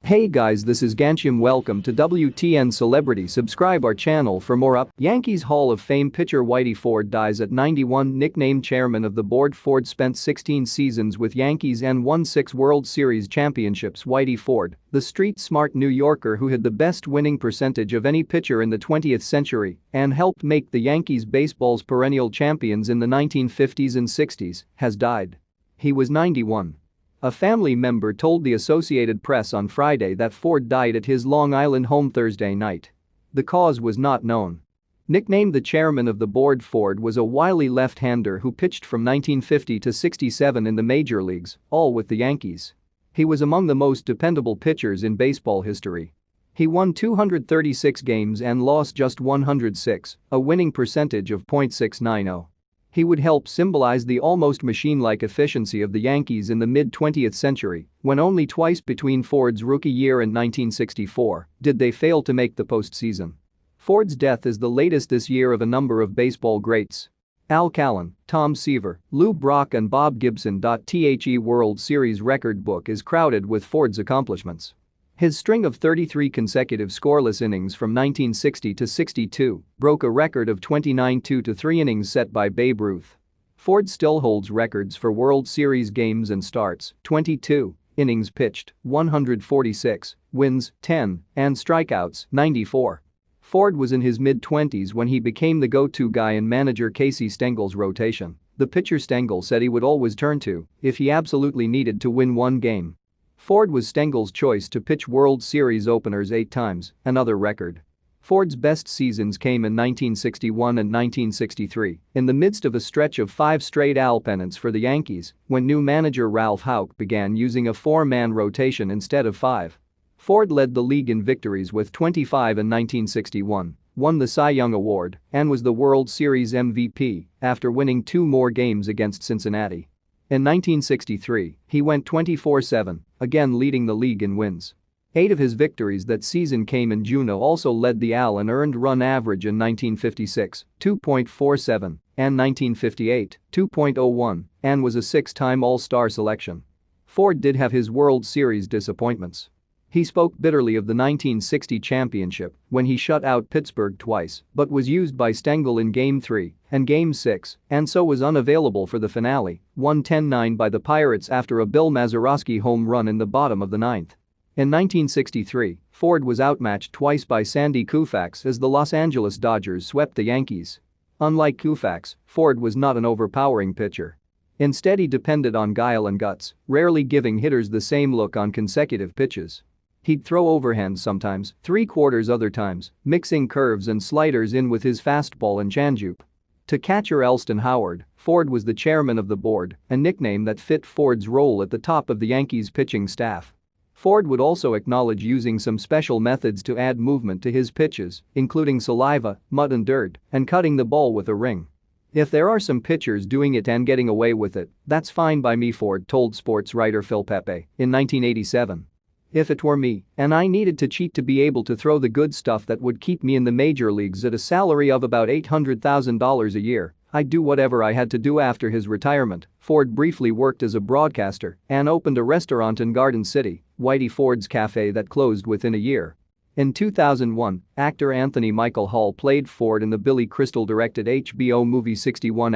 Hey guys, this is Gantium. Welcome to WTN Celebrity. Subscribe our channel for more Yankees Hall of Fame pitcher Whitey Ford dies at 91. Nicknamed chairman of the board, Ford spent 16 seasons with Yankees and won 6 World Series championships. Whitey Ford, the street-smart New Yorker who had the best winning percentage of any pitcher in the 20th century and helped make the Yankees baseball's perennial champions in the 1950s and 60s, has died. He was 91. A family member told the Associated Press on Friday that Ford died at his Long Island home Thursday night. The cause was not known. Nicknamed the chairman of the board, Ford was a wily left-hander who pitched from 1950 to 67 in the major leagues, all with the Yankees. He was among the most dependable pitchers in baseball history. He won 236 games and lost just 106, a winning percentage of .690. He would help symbolize the almost machine-like efficiency of the Yankees in the mid-20th century, when only twice between Ford's rookie year and 1964 did they fail to make the postseason. Ford's death is the latest this year of a number of baseball greats. Al Callen, Tom Seaver, Lou Brock and Bob Gibson. The World Series record book is crowded with Ford's accomplishments. His string of 33 consecutive scoreless innings from 1960 to 62 broke a record of 29 2-3 innings set by Babe Ruth. Ford still holds records for World Series games and starts, 22, innings pitched, 146, wins, 10, and strikeouts, 94. Ford was in his mid-20s when he became the go-to guy in manager Casey Stengel's rotation, the pitcher Stengel said he would always turn to if he absolutely needed to win one game. Ford was Stengel's choice to pitch World Series openers 8 times, another record. Ford's best seasons came in 1961 and 1963, in the midst of a stretch of 5 straight AL pennants for the Yankees, when new manager Ralph Houck began using a 4-man rotation instead of 5. Ford led the league in victories with 25 in 1961, won the Cy Young Award, and was the World Series MVP after winning 2 more games against Cincinnati. In 1963, he went 24-7, again leading the league in wins. 8 of his victories that season came in Juneau. Also led the AL in earned run average in 1956, 2.47, and 1958, 2.01, and was a 6-time All-Star selection. Ford did have his World Series disappointments. He spoke bitterly of the 1960 championship when he shut out Pittsburgh twice but was used by Stengel in Game 3 and Game 6 and so was unavailable for the finale, won 10-9 by the Pirates after a Bill Mazeroski home run in the bottom of the 9th. In 1963, Ford was outmatched twice by Sandy Koufax as the Los Angeles Dodgers swept the Yankees. Unlike Koufax, Ford was not an overpowering pitcher. Instead, he depended on guile and guts, rarely giving hitters the same look on consecutive pitches. He'd throw overhands sometimes, 3/4 other times, mixing curves and sliders in with his fastball and changeup. To catcher Elston Howard, Ford was the chairman of the board, a nickname that fit Ford's role at the top of the Yankees' pitching staff. Ford would also acknowledge using some special methods to add movement to his pitches, including saliva, mud and dirt, and cutting the ball with a ring. "If there are some pitchers doing it and getting away with it, that's fine by me," Ford told sports writer Phil Pepe in 1987. "If it were me and I needed to cheat to be able to throw the good stuff that would keep me in the major leagues at a salary of about $800,000 a year, I'd do whatever I had to do." After his retirement, Ford briefly worked as a broadcaster and opened a restaurant in Garden City, Whitey Ford's Cafe, that closed within a year. In 2001, actor Anthony Michael Hall played Ford in the Billy Crystal-directed HBO movie 61*,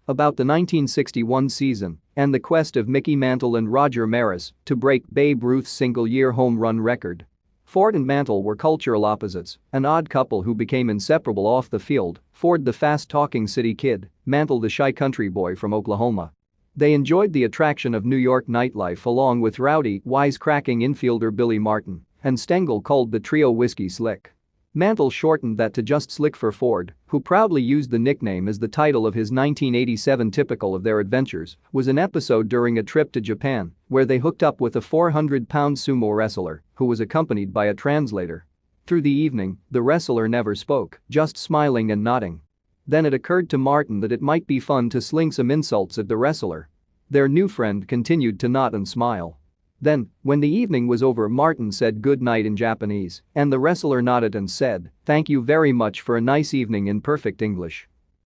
about the 1961 season and the quest of Mickey Mantle and Roger Maris to break Babe Ruth's single-year home run record. Ford and Mantle were cultural opposites, an odd couple who became inseparable off the field, Ford the fast-talking city kid, Mantle the shy country boy from Oklahoma. They enjoyed the attraction of New York nightlife along with rowdy, wisecracking infielder Billy Martin, and Stengel called the trio Whiskey Slick. Mantle shortened that to just Slick for Ford, who proudly used the nickname as the title of his 1987 typical of their adventures was an episode during a trip to Japan where they hooked up with a 400-pound sumo wrestler who was accompanied by a translator. Through the evening, the wrestler never spoke, just smiling and nodding. Then it occurred to Martin that it might be fun to sling some insults at the wrestler. Their new friend continued to nod and smile. Then, when the evening was over, Martin said good night in Japanese, and the wrestler nodded and said, "Thank you very much for a nice evening" in perfect English.